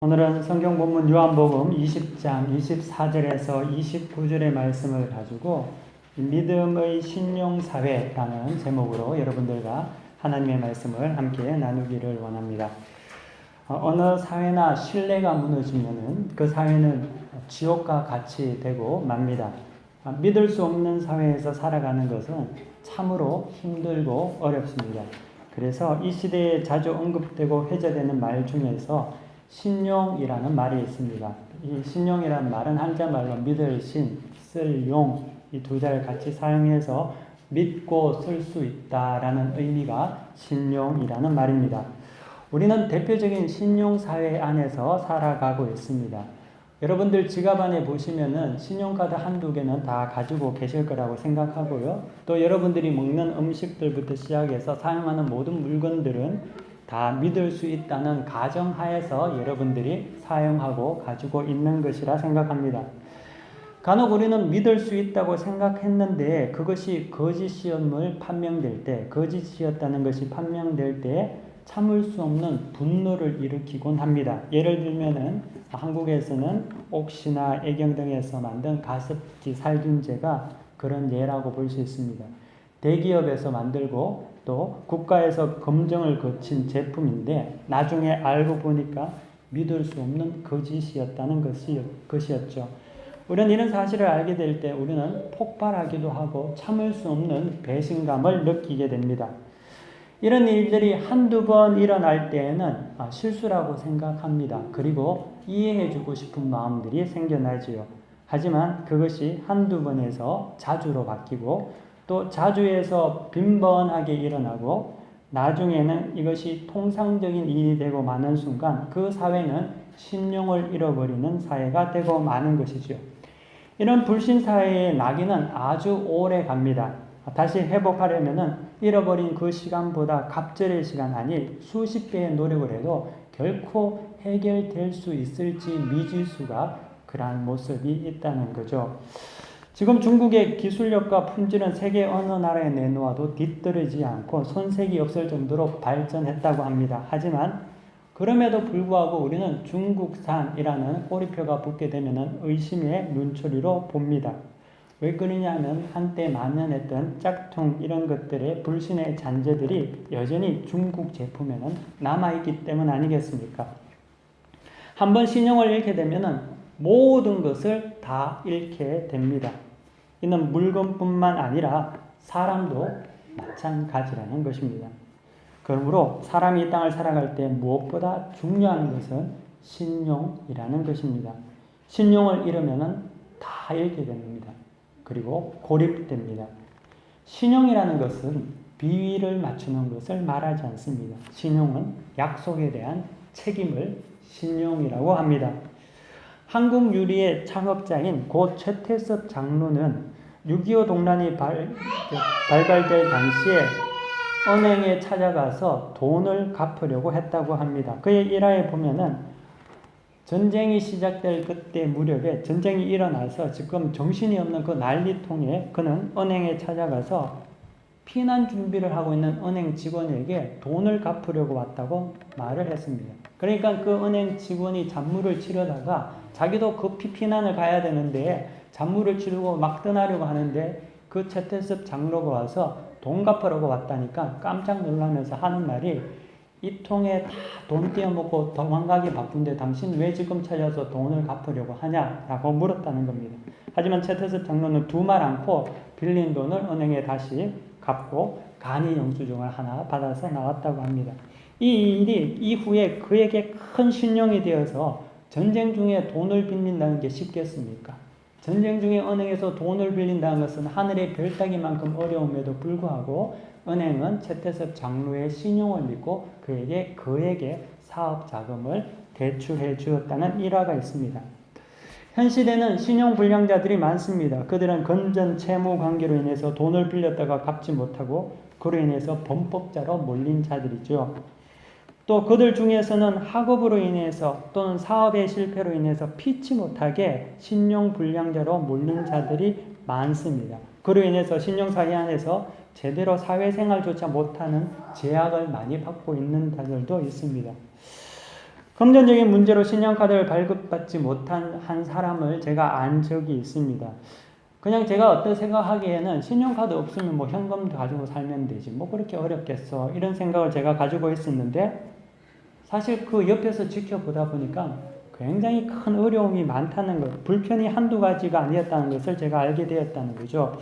오늘은 성경 본문 요한복음 20장 24절에서 29절의 말씀을 가지고 믿음의 신용사회라는 제목으로 여러분들과 하나님의 말씀을 함께 나누기를 원합니다. 어느 사회나 신뢰가 무너지면은 그 사회는 지옥과 같이 되고 맙니다. 믿을 수 없는 사회에서 살아가는 것은 참으로 힘들고 어렵습니다. 그래서 이 시대에 자주 언급되고 회자되는 말 중에서 신용이라는 말이 있습니다. 이 신용이라는 말은 한자말로 믿을 신, 쓸 용, 이 두 자를 같이 사용해서 믿고 쓸 수 있다라는 의미가 신용이라는 말입니다. 우리는 대표적인 신용사회 안에서 살아가고 있습니다. 여러분들 지갑 안에 보시면은 신용카드 한두 개는 다 가지고 계실 거라고 생각하고요. 또 여러분들이 먹는 음식들부터 시작해서 사용하는 모든 물건들은 다 믿을 수 있다는 가정하에서 여러분들이 사용하고 가지고 있는 것이라 생각합니다. 간혹 우리는 믿을 수 있다고 생각했는데 그것이 거짓이었음을 판명될 때, 거짓이었다는 것이 판명될 때 참을 수 없는 분노를 일으키곤 합니다. 예를 들면은 한국에서는 옥시나 애경 등에서 만든 가습기 살균제가 그런 예라고 볼 수 있습니다. 대기업에서 만들고 또 국가에서 검증을 거친 제품인데 나중에 알고 보니까 믿을 수 없는 거짓이었다는 것이었죠. 우리는 이런 사실을 알게 될 때 우리는 폭발하기도 하고 참을 수 없는 배신감을 느끼게 됩니다. 이런 일들이 한두 번 일어날 때에는 실수라고 생각합니다. 그리고 이해해주고 싶은 마음들이 생겨나지요. 하지만 그것이 한두 번에서 자주로 바뀌고 또 자주에서 빈번하게 일어나고 나중에는 이것이 통상적인 일이 되고 마는 순간 그 사회는 신용을 잃어버리는 사회가 되고 마는 것이죠. 이런 불신사회의 낙인은 아주 오래 갑니다. 다시 회복하려면 잃어버린 그 시간보다 갑절의 시간 아니 수십 배의 노력을 해도 결코 해결될 수 있을지 미지수가 그러한 모습이 있다는 거죠. 지금 중국의 기술력과 품질은 세계 어느 나라에 내놓아도 뒤떨어지지 않고 손색이 없을 정도로 발전했다고 합니다. 하지만 그럼에도 불구하고 우리는 중국산이라는 꼬리표가 붙게 되면 의심의 눈초리로 봅니다. 왜 그러냐면 한때 만연했던 짝퉁 이런 것들의 불신의 잔재들이 여전히 중국 제품에는 남아있기 때문 아니겠습니까? 한번 신용을 잃게 되면 모든 것을 다 잃게 됩니다. 이는 물건뿐만 아니라 사람도 마찬가지라는 것입니다. 그러므로 사람이 이 땅을 살아갈 때 무엇보다 중요한 것은 신용이라는 것입니다. 신용을 잃으면 다 잃게 됩니다. 그리고 고립됩니다. 신용이라는 것은 비위를 맞추는 것을 말하지 않습니다. 신용은 약속에 대한 책임을 신용이라고 합니다. 한국 유리의 창업자인 고 최태섭 장로는 6.25 동란이 발발될 당시에 은행에 찾아가서 돈을 갚으려고 했다고 합니다. 그의 일화에 보면은 전쟁이 시작될 그때 무렵에 전쟁이 일어나서 지금 정신이 없는 그 난리통에 그는 은행에 찾아가서 피난 준비를 하고 있는 은행 직원에게 돈을 갚으려고 왔다고 말을 했습니다. 그러니까 그 은행 직원이 잔물을 치르다가 자기도 급히 피난을 가야 되는데 잔물을 치르고 막 떠나려고 하는데 그 최태섭 장로가 와서 돈 갚으려고 왔다니까 깜짝 놀라면서 하는 말이 이 통에 다 돈 떼어먹고 도망가기 바쁜데 당신 왜 지금 찾아서 돈을 갚으려고 하냐라고 물었다는 겁니다. 하지만 최태섭 장로는 두 말 않고 빌린 돈을 은행에 다시 갚고 간이 영수증을 하나 받아서 나왔다고 합니다. 이 일이 이후에 그에게 큰 신용이 되어서 전쟁 중에 돈을 빌린다는 게 쉽겠습니까? 전쟁 중에 은행에서 돈을 빌린다는 것은 하늘의 별 따기만큼 어려움에도 불구하고 은행은 최태섭 장로의 신용을 믿고 그에게 사업 자금을 대출해 주었다는 일화가 있습니다. 현 시대는 신용불량자들이 많습니다. 그들은 건전 채무 관계로 인해서 돈을 빌렸다가 갚지 못하고 그로 인해서 범법자로 몰린 자들이죠. 또 그들 중에서는 학업으로 인해서 또는 사업의 실패로 인해서 피치 못하게 신용불량자로 몰린 자들이 많습니다. 그로 인해서 신용사회 안에서 제대로 사회생활조차 못하는 제약을 많이 받고 있는 자들도 있습니다. 금전적인 문제로 신용카드를 발급받지 못한 한 사람을 제가 안 적이 있습니다. 그냥 제가 어떤 생각하기에는 신용카드 없으면 뭐 현금 가지고 살면 되지. 뭐 그렇게 어렵겠어. 이런 생각을 제가 가지고 있었는데 사실 그 옆에서 지켜보다 보니까 굉장히 큰 어려움이 많다는 것, 불편이 한두 가지가 아니었다는 것을 제가 알게 되었다는 거죠.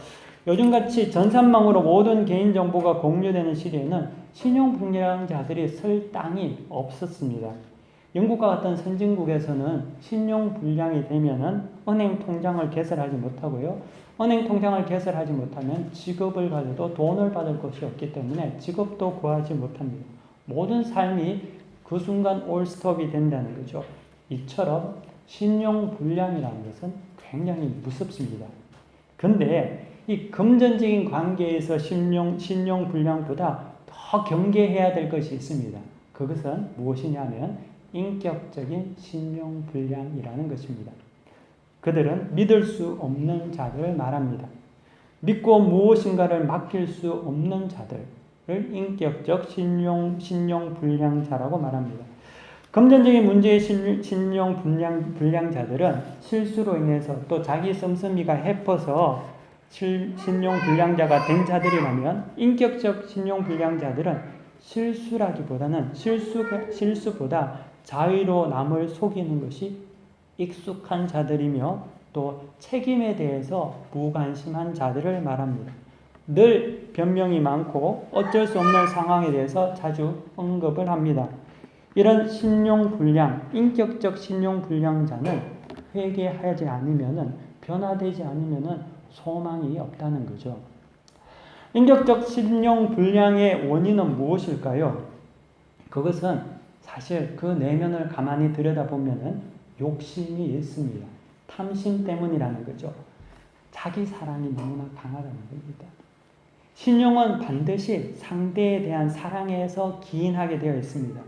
요즘같이 전산망으로 모든 개인정보가 공유되는 시대에는 신용불량자들이 설 땅이 없었습니다. 영국과 같은 선진국에서는 신용불량이 되면은 은행 통장을 개설하지 못하고요. 은행 통장을 개설하지 못하면 직업을 가져도 돈을 받을 것이 없기 때문에 직업도 구하지 못합니다. 모든 삶이 그 순간 올스톱이 된다는 거죠. 이처럼 신용불량이라는 것은 굉장히 무섭습니다. 근데 이 금전적인 관계에서 신용불량보다 더 경계해야 될 것이 있습니다. 그것은 무엇이냐면 인격적인 신용불량이라는 것입니다. 그들은 믿을 수 없는 자들을 말합니다. 믿고 무엇인가를 맡길 수 없는 자들을 인격적 신용불량자라고 말합니다. 금전적인 문제의 신용불량자들은 실수로 인해서 또 자기 씀씀이가 해퍼서 신용불량자가 된 자들이라면 인격적 신용불량자들은 실수라기보다는 실수보다 자의로 남을 속이는 것이 익숙한 자들이며 또 책임에 대해서 무관심한 자들을 말합니다. 늘 변명이 많고 어쩔 수 없는 상황에 대해서 자주 언급을 합니다. 이런 신용불량, 인격적 신용불량자는 회개하지 않으면은, 변화되지 않으면은 소망이 없다는 거죠. 인격적 신용불량의 원인은 무엇일까요? 그것은 사실 그 내면을 가만히 들여다보면은 욕심이 있습니다. 탐심 때문이라는 거죠. 자기 사랑이 너무나 강하다는 겁니다. 신용은 반드시 상대에 대한 사랑에서 기인하게 되어 있습니다.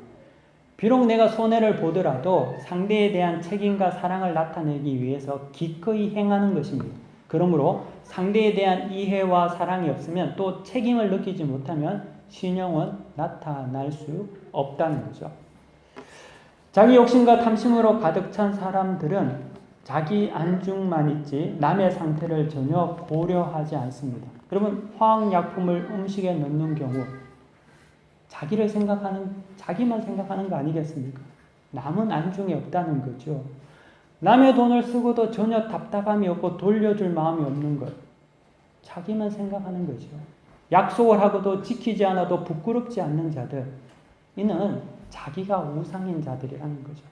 비록 내가 손해를 보더라도 상대에 대한 책임과 사랑을 나타내기 위해서 기꺼이 행하는 것입니다. 그러므로 상대에 대한 이해와 사랑이 없으면 또 책임을 느끼지 못하면 신용은 나타날 수 없다는 거죠. 자기 욕심과 탐심으로 가득 찬 사람들은 자기 안중만 있지 남의 상태를 전혀 고려하지 않습니다. 여러분, 화학약품을 음식에 넣는 경우 자기만 생각하는 거 아니겠습니까? 남은 안중에 없다는 거죠. 남의 돈을 쓰고도 전혀 답답함이 없고 돌려줄 마음이 없는 것. 자기만 생각하는 거죠. 약속을 하고도 지키지 않아도 부끄럽지 않는 자들. 이는 자기가 우상인 자들이라는 거죠.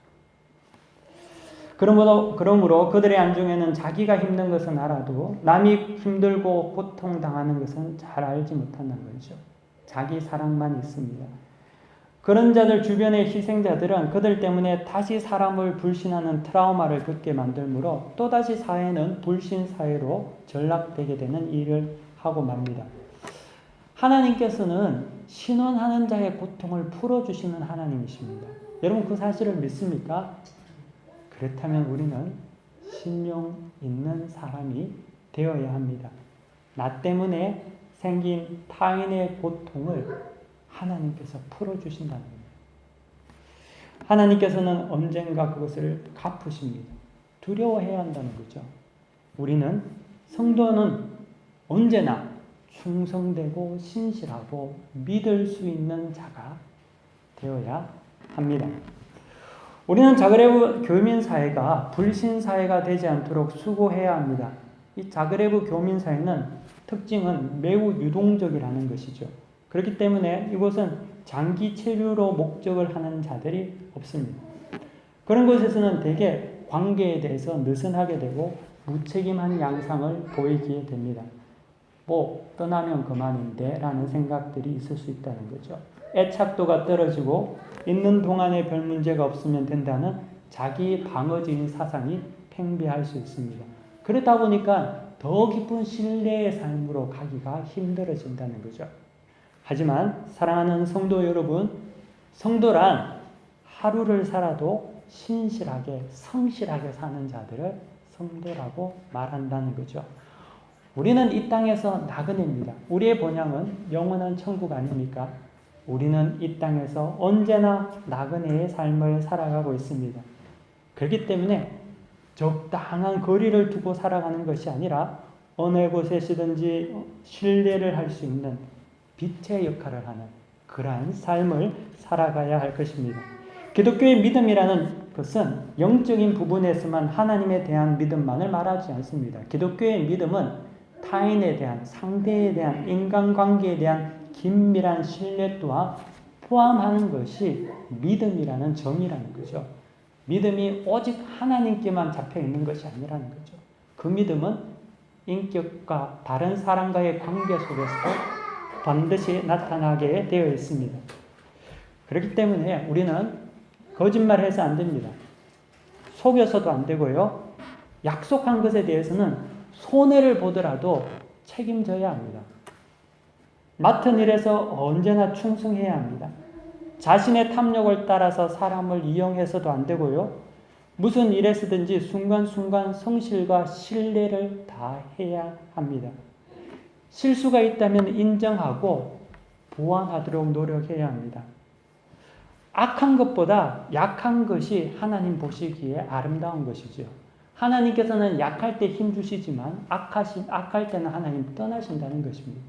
그러므로 그들의 안중에는 자기가 힘든 것은 알아도 남이 힘들고 고통당하는 것은 잘 알지 못한다는 거죠. 자기 사랑만 있습니다. 그런 자들 주변의 희생자들은 그들 때문에 다시 사람을 불신하는 트라우마를 겪게 만들므로 또다시 사회는 불신 사회로 전락되게 되는 일을 하고 맙니다. 하나님께서는 신원하는 자의 고통을 풀어주시는 하나님이십니다. 여러분 그 사실을 믿습니까? 그렇다면 우리는 신용 있는 사람이 되어야 합니다. 나 때문에 생긴 타인의 고통을 하나님께서 풀어주신다는 겁니다. 하나님께서는 언젠가 그것을 갚으십니다. 두려워해야 한다는 거죠. 우리는 성도는 언제나 충성되고 신실하고 믿을 수 있는 자가 되어야 합니다. 우리는 자그레브 교민사회가 불신사회가 되지 않도록 수고해야 합니다. 이 자그레브 교민사회는 특징은 매우 유동적이라는 것이죠. 그렇기 때문에 이곳은 장기 체류로 목적을 하는 자들이 없습니다. 그런 곳에서는 대개 관계에 대해서 느슨하게 되고 무책임한 양상을 보이게 됩니다. 떠나면 그만인데 라는 생각들이 있을 수 있다는 거죠. 애착도가 떨어지고 있는 동안에 별 문제가 없으면 된다는 자기 방어적인 사상이 팽배할 수 있습니다. 그러다 보니까 더 깊은 신뢰의 삶으로 가기가 힘들어진다는 거죠. 하지만 사랑하는 성도 여러분, 성도란 하루를 살아도 신실하게, 성실하게 사는 자들을 성도라고 말한다는 거죠. 우리는 이 땅에서 나그네입니다. 우리의 본향은 영원한 천국 아닙니까? 우리는 이 땅에서 언제나 나그네의 삶을 살아가고 있습니다. 그렇기 때문에 적당한 거리를 두고 살아가는 것이 아니라 어느 곳에서든지 신뢰를 할 수 있는 빛의 역할을 하는 그러한 삶을 살아가야 할 것입니다. 기독교의 믿음이라는 것은 영적인 부분에서만 하나님에 대한 믿음만을 말하지 않습니다. 기독교의 믿음은 타인에 대한, 상대에 대한, 인간관계에 대한 긴밀한 신뢰 또한 포함하는 것이 믿음이라는 점이라는 거죠. 믿음이 오직 하나님께만 잡혀 있는 것이 아니라는 거죠. 그 믿음은 인격과 다른 사람과의 관계 속에서도 반드시 나타나게 되어 있습니다. 그렇기 때문에 우리는 거짓말해서 안 됩니다. 속여서도 안 되고요. 약속한 것에 대해서는 손해를 보더라도 책임져야 합니다. 맡은 일에서 언제나 충성해야 합니다. 자신의 탐욕을 따라서 사람을 이용해서도 안 되고요. 무슨 일에서든지 순간순간 성실과 신뢰를 다해야 합니다. 실수가 있다면 인정하고 보완하도록 노력해야 합니다. 악한 것보다 약한 것이 하나님 보시기에 아름다운 것이죠. 하나님께서는 약할 때 힘 주시지만 악할 때는 하나님 떠나신다는 것입니다.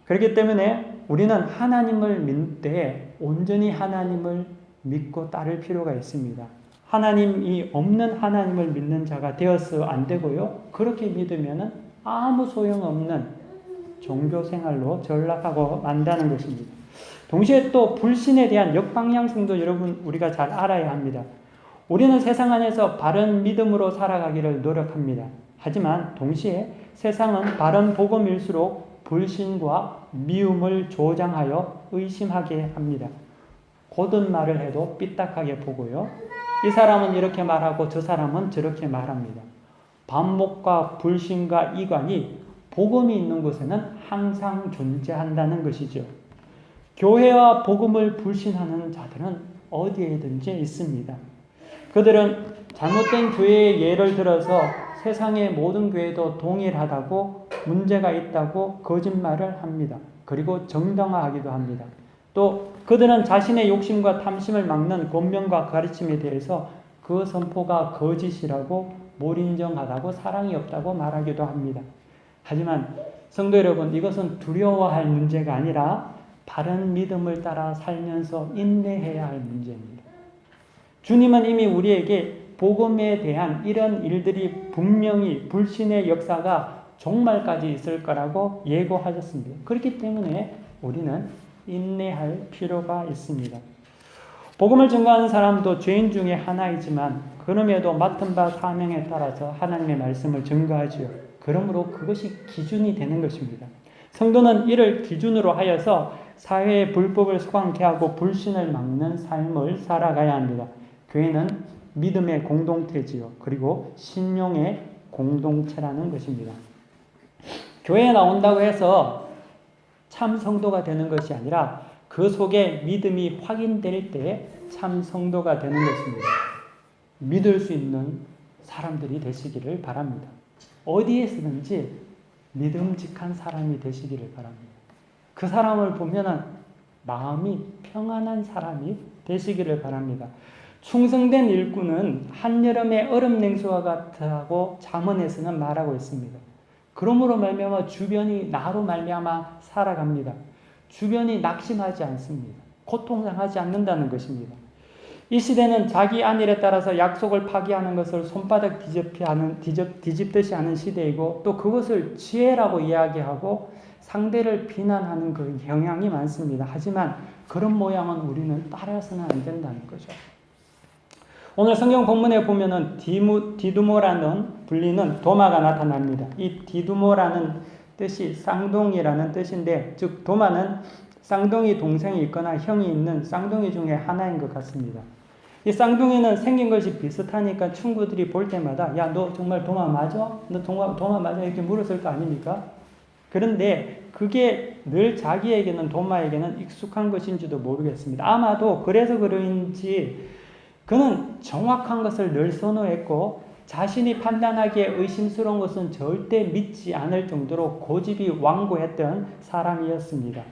그렇기 때문에 우리는 하나님을 믿을 때 온전히 하나님을 믿고 따를 필요가 있습니다. 하나님이 없는 하나님을 믿는 자가 되어서 안 되고요. 그렇게 믿으면 아무 소용없는 종교 생활로 전락하고 만다는 것입니다. 동시에 또 불신에 대한 역방향성도 여러분 우리가 잘 알아야 합니다. 우리는 세상 안에서 바른 믿음으로 살아가기를 노력합니다. 하지만 동시에 세상은 바른 복음일수록 불신과 미움을 조장하여 의심하게 합니다. 고든 말을 해도 삐딱하게 보고요. 이 사람은 이렇게 말하고 저 사람은 저렇게 말합니다. 반목과 불신과 이관이 복음이 있는 곳에는 항상 존재한다는 것이죠. 교회와 복음을 불신하는 자들은 어디에든지 있습니다. 그들은 잘못된 교회의 예를 들어서 세상의 모든 교회도 동일하다고 문제가 있다고 거짓말을 합니다. 그리고 정당화하기도 합니다. 또 그들은 자신의 욕심과 탐심을 막는 권면과 가르침에 대해서 그 선포가 거짓이라고 몰인정하다고 사랑이 없다고 말하기도 합니다. 하지만 성도 여러분, 이것은 두려워할 문제가 아니라 바른 믿음을 따라 살면서 인내해야 할 문제입니다. 주님은 이미 우리에게 복음에 대한 이런 일들이 분명히 불신의 역사가 종말까지 있을 거라고 예고하셨습니다. 그렇기 때문에 우리는 인내할 필요가 있습니다. 복음을 증거하는 사람도 죄인 중에 하나이지만 그럼에도 맡은 바 사명에 따라서 하나님의 말씀을 증거하지요. 그러므로 그것이 기준이 되는 것입니다. 성도는 이를 기준으로 하여서 사회의 불법을 소강케 하고 불신을 막는 삶을 살아가야 합니다. 교회는 믿음의 공동체지요. 그리고 신용의 공동체라는 것입니다. 교회에 나온다고 해서 참 성도가 되는 것이 아니라 그 속에 믿음이 확인될 때 참 성도가 되는 것입니다. 믿을 수 있는 사람들이 되시기를 바랍니다. 어디에서든지 믿음직한 사람이 되시기를 바랍니다. 그 사람을 보면은 마음이 평안한 사람이 되시기를 바랍니다. 충성된 일꾼은 한여름의 얼음 냉수와 같다고 잠언에서는 말하고 있습니다. 그러므로 말미암아 주변이 나로 말미암아 살아갑니다. 주변이 낙심하지 않습니다. 고통당하지 않는다는 것입니다. 이 시대는 자기 안일에 따라서 약속을 파기하는 것을 손바닥 뒤집듯이 하는 시대이고 또 그것을 지혜라고 이야기하고 상대를 비난하는 그 경향이 많습니다. 하지만 그런 모양은 우리는 따라서는 안 된다는 거죠. 오늘 성경 본문에 보면은 디두모라는 불리는 도마가 나타납니다. 이 디두모라는 뜻이 쌍둥이라는 뜻인데, 즉 도마는 쌍둥이 동생이 있거나 형이 있는 쌍둥이 중에 하나인 것 같습니다. 이 쌍둥이는 생긴 것이 비슷하니까 친구들이 볼 때마다 야, 너 정말 도마 맞아? 너 도마 맞아? 이렇게 물었을 거 아닙니까? 그런데 그게 늘 자기에게는 도마에게는 익숙한 것인지도 모르겠습니다. 아마도 그래서 그런지 그는 정확한 것을 늘 선호했고 자신이 판단하기에 의심스러운 것은 절대 믿지 않을 정도로 고집이 완고했던 사람이었습니다.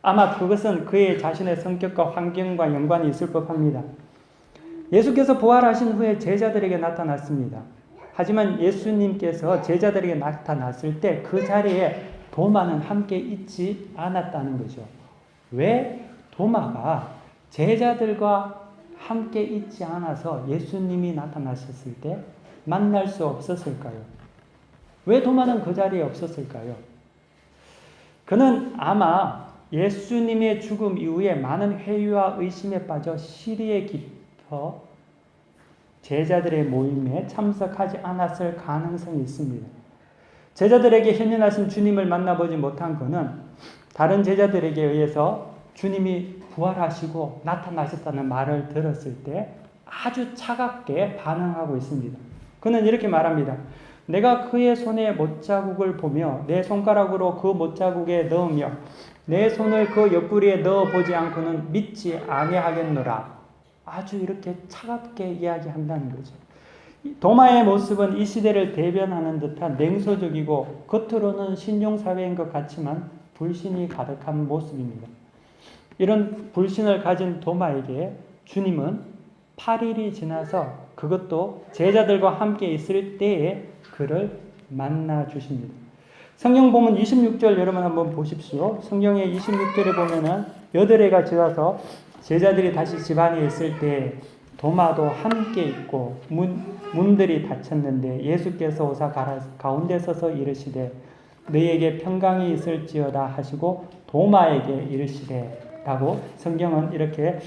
아마 그것은 그의 자신의 성격과 환경과 연관이 있을 법합니다. 예수께서 부활하신 후에 제자들에게 나타났습니다. 하지만 예수님께서 제자들에게 나타났을 때 그 자리에 도마는 함께 있지 않았다는 거죠. 왜 도마가 제자들과 함께 있지 않아서 예수님이 나타나셨을 때 만날 수 없었을까요? 왜 도마는 그 자리에 없었을까요? 그는 아마 예수님의 죽음 이후에 많은 회의와 의심에 빠져 시리에 깊어 제자들의 모임에 참석하지 않았을 가능성이 있습니다. 제자들에게 현현하신 주님을 만나보지 못한 그는 다른 제자들에게 의해서 주님이 부활하시고 나타나셨다는 말을 들었을 때 아주 차갑게 반응하고 있습니다. 그는 이렇게 말합니다. 내가 그의 손에 못자국을 보며 내 손가락으로 그 못자국에 넣으며 내 손을 그 옆구리에 넣어보지 않고는 믿지 아니하겠노라. 아주 이렇게 차갑게 이야기한다는 거죠. 도마의 모습은 이 시대를 대변하는 듯한 냉소적이고 겉으로는 신용사회인 것 같지만 불신이 가득한 모습입니다. 이런 불신을 가진 도마에게 주님은 8일이 지나서 그것도 제자들과 함께 있을 때에 그를 만나 주십니다. 성경 보면 26절 여러분 한번 보십시오. 성경의 26절에 보면은 여드레가 지나서 제자들이 다시 집 안에 있을 때 도마도 함께 있고 문들이 닫혔는데 예수께서 오사 가운데 서서 이르시되 너희에게 평강이 있을지어다 하시고 도마에게 이르시되 라고 성경은 이렇게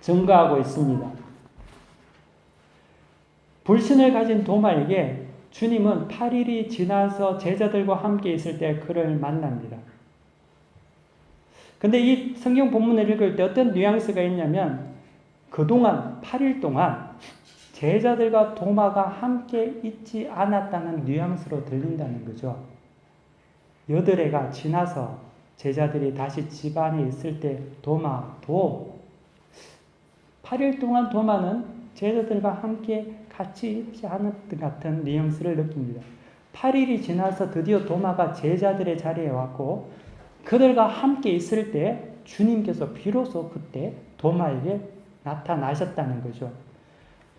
증거하고 있습니다. 불신을 가진 도마에게 주님은 8일이 지나서 제자들과 함께 있을 때 그를 만납니다. 근데 이 성경 본문을 읽을 때 어떤 뉘앙스가 있냐면 그동안 8일 동안 제자들과 도마가 함께 있지 않았다는 뉘앙스로 들린다는 거죠. 여드레가 지나서 제자들이 다시 집 안에 있을 때 도마도 8일 동안 도마는 제자들과 함께 같이 있지 않았던 같은 뉘앙스를 느낍니다. 8일이 지나서 드디어 도마가 제자들의 자리에 왔고 그들과 함께 있을 때 주님께서 비로소 그때 도마에게 나타나셨다는 거죠.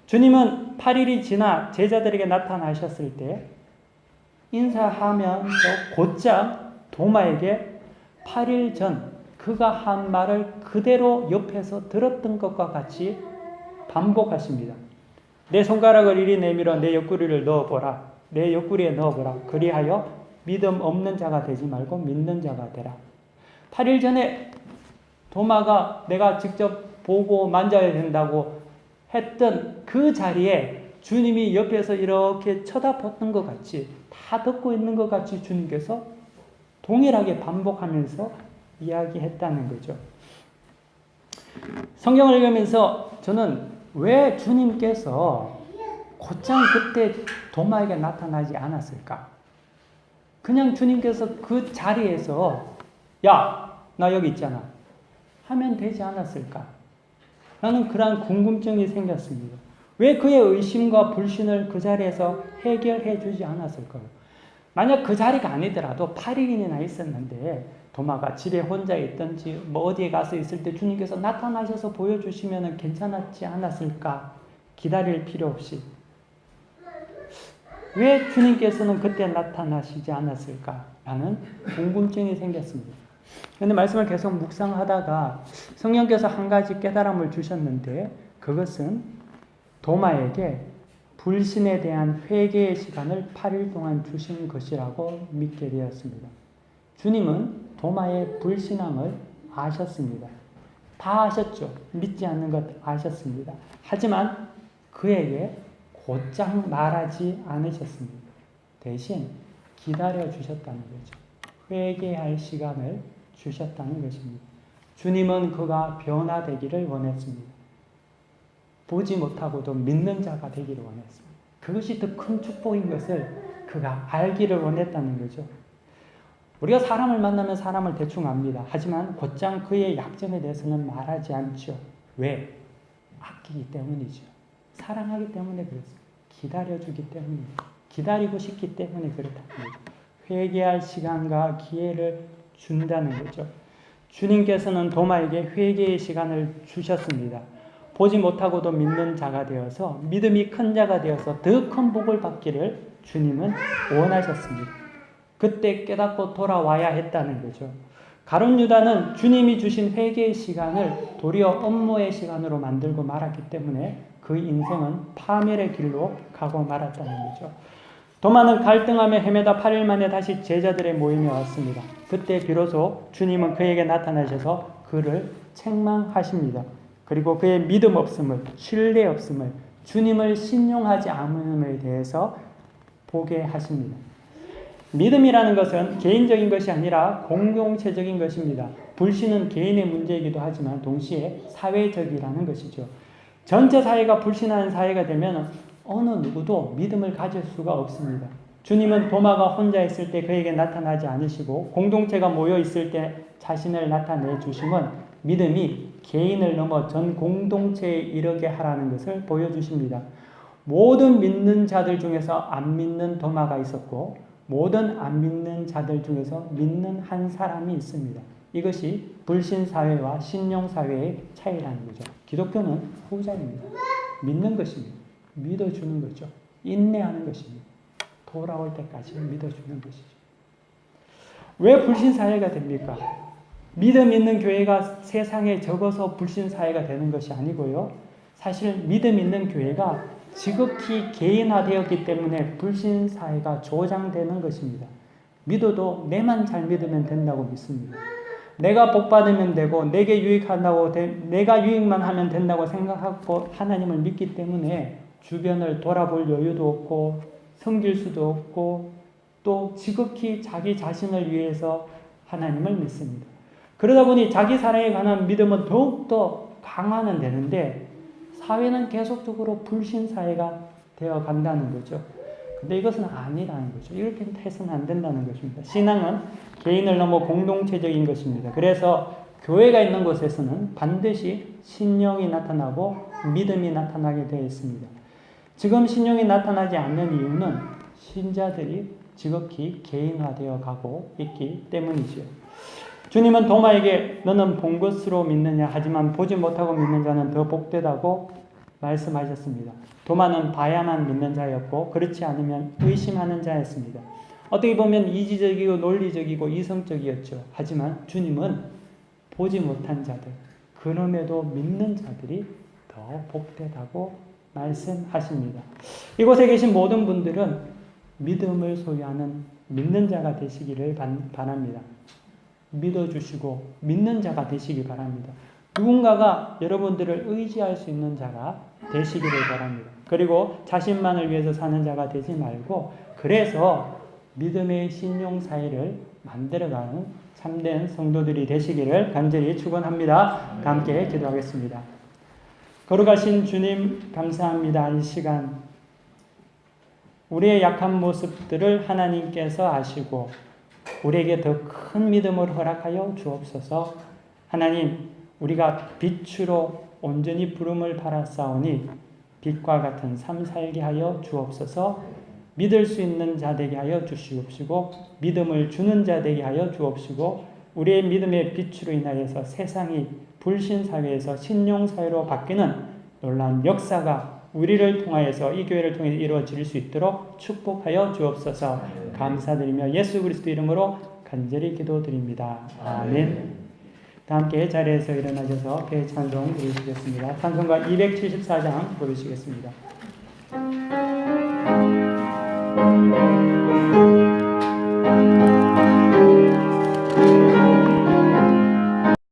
주님은 8일이 지나 제자들에게 나타나셨을 때 인사하면서 곧장 도마에게 8일 전 그가 한 말을 그대로 옆에서 들었던 것과 같이 반복하십니다. 내 손가락을 이리 내밀어 내 옆구리를 넣어보라. 내 옆구리에 넣어보라. 그리하여 믿음 없는 자가 되지 말고 믿는 자가 되라. 8일 전에 도마가 내가 직접 보고 만져야 된다고 했던 그 자리에 주님이 옆에서 이렇게 쳐다봤던 것 같이 다 듣고 있는 것 같이 주님께서 동일하게 반복하면서 이야기했다는 거죠. 성경을 읽으면서 저는 왜 주님께서 곧장 그때 도마에게 나타나지 않았을까? 그냥 주님께서 그 자리에서 야, 나 여기 있잖아 하면 되지 않았을까? 나는 그러한 궁금증이 생겼습니다. 왜 그의 의심과 불신을 그 자리에서 해결해 주지 않았을까요? 만약 그 자리가 아니더라도 8일이나 있었는데 도마가 집에 혼자 있든지 뭐 어디에 가서 있을 때 주님께서 나타나셔서 보여주시면 괜찮았지 않았을까? 기다릴 필요 없이. 왜 주님께서는 그때 나타나시지 않았을까? 라는 궁금증이 생겼습니다. 그런데 말씀을 계속 묵상하다가 성령께서 한 가지 깨달음을 주셨는데 그것은 도마에게 불신에 대한 회개의 시간을 8일 동안 주신 것이라고 믿게 되었습니다. 주님은 도마의 불신앙을 아셨습니다. 다 아셨죠. 믿지 않는 것 아셨습니다. 하지만 그에게 곧장 말하지 않으셨습니다. 대신 기다려 주셨다는 거죠. 회개할 시간을 주셨다는 것입니다. 주님은 그가 변화되기를 원했습니다. 보지 못하고도 믿는 자가 되기를 원했습니다. 그것이 더 큰 축복인 것을 그가 알기를 원했다는 거죠. 우리가 사람을 만나면 사람을 대충 압니다. 하지만 곧장 그의 약점에 대해서는 말하지 않죠. 왜? 아끼기 때문이죠. 사랑하기 때문에 그렇습니다. 기다려주기 때문입니다. 기다리고 싶기 때문에 그렇다는 거죠. 회개할 시간과 기회를 준다는 거죠. 주님께서는 도마에게 회개의 시간을 주셨습니다. 보지 못하고도 믿는 자가 되어서 믿음이 큰 자가 되어서 더 큰 복을 받기를 주님은 원하셨습니다. 그때 깨닫고 돌아와야 했다는 거죠. 가룟 유다는 주님이 주신 회개의 시간을 도리어 업무의 시간으로 만들고 말았기 때문에 그 인생은 파멸의 길로 가고 말았다는 거죠. 도마는 갈등하며 헤매다 8일 만에 다시 제자들의 모임에 왔습니다. 그때 비로소 주님은 그에게 나타나셔서 그를 책망하십니다. 그리고 그의 믿음 없음을, 신뢰 없음을, 주님을 신용하지 않음에 대해서 보게 하십니다. 믿음이라는 것은 개인적인 것이 아니라 공동체적인 것입니다. 불신은 개인의 문제이기도 하지만 동시에 사회적이라는 것이죠. 전체 사회가 불신하는 사회가 되면 어느 누구도 믿음을 가질 수가 없습니다. 주님은 도마가 혼자 있을 때 그에게 나타나지 않으시고 공동체가 모여 있을 때 자신을 나타내 주심은 믿음이 개인을 넘어 전 공동체에 이르게 하라는 것을 보여주십니다. 모든 믿는 자들 중에서 안 믿는 도마가 있었고 모든 안 믿는 자들 중에서 믿는 한 사람이 있습니다. 이것이 불신사회와 신용사회의 차이라는 거죠. 기독교는 후자입니다. 믿는 것입니다. 믿어주는 거죠. 인내하는 것입니다. 돌아올 때까지 믿어주는 것이죠. 왜 불신사회가 됩니까? 믿음 있는 교회가 세상에 적어서 불신사회가 되는 것이 아니고요. 사실 믿음 있는 교회가 지극히 개인화되었기 때문에 불신사회가 조장되는 것입니다. 믿어도 내만 잘 믿으면 된다고 믿습니다. 내가 복받으면 되고 내게 유익한다고 내가 유익만 하면 된다고 생각하고 하나님을 믿기 때문에 주변을 돌아볼 여유도 없고 섬길 수도 없고 또 지극히 자기 자신을 위해서 하나님을 믿습니다. 그러다 보니 자기 사랑에 관한 믿음은 더욱더 강화는 되는데 사회는 계속적으로 불신사회가 되어 간다는 거죠. 근데 이것은 아니라는 거죠. 이렇게 해서는 안 된다는 것입니다. 신앙은 개인을 넘어 공동체적인 것입니다. 그래서 교회가 있는 곳에서는 반드시 신령이 나타나고 믿음이 나타나게 되어 있습니다. 지금 신령이 나타나지 않는 이유는 신자들이 지극히 개인화되어 가고 있기 때문이죠. 주님은 도마에게 너는 본 것으로 믿느냐 하지만 보지 못하고 믿는 자는 더 복되다고 말씀하셨습니다. 도마는 봐야만 믿는 자였고 그렇지 않으면 의심하는 자였습니다. 어떻게 보면 이지적이고 논리적이고 이성적이었죠. 하지만 주님은 보지 못한 자들, 그럼에도 믿는 자들이 더 복되다고 말씀하십니다. 이곳에 계신 모든 분들은 믿음을 소유하는 믿는 자가 되시기를 바랍니다. 믿어주시고 믿는 자가 되시기 바랍니다. 누군가가 여러분들을 의지할 수 있는 자가 되시기를 바랍니다. 그리고 자신만을 위해서 사는 자가 되지 말고 그래서 믿음의 신용사회를 만들어가는 참된 성도들이 되시기를 간절히 축원합니다. 다 함께 기도하겠습니다. 거룩하신 주님 감사합니다. 이 시간 우리의 약한 모습들을 하나님께서 아시고 우리에게 더 큰 믿음을 허락하여 주옵소서. 하나님, 우리가 빛으로 온전히 부름을 받았사오니 빛과 같은 삶 살게 하여 주옵소서. 믿을 수 있는 자 되게 하여 주시옵시고 믿음을 주는 자 되게 하여 주옵시고 우리의 믿음의 빛으로 인하여서 세상이 불신사회에서 신용사회로 바뀌는 놀라운 역사가 우리를 통하여서 이 교회를 통해 이루어질 수 있도록 축복하여 주옵소서. 감사드리며 예수 그리스도 이름으로 간절히 기도드립니다. 아멘. 다 함께 자리에서 일어나셔서 대찬송 부르시겠습니다. 찬송가 274장 부르시겠습니다.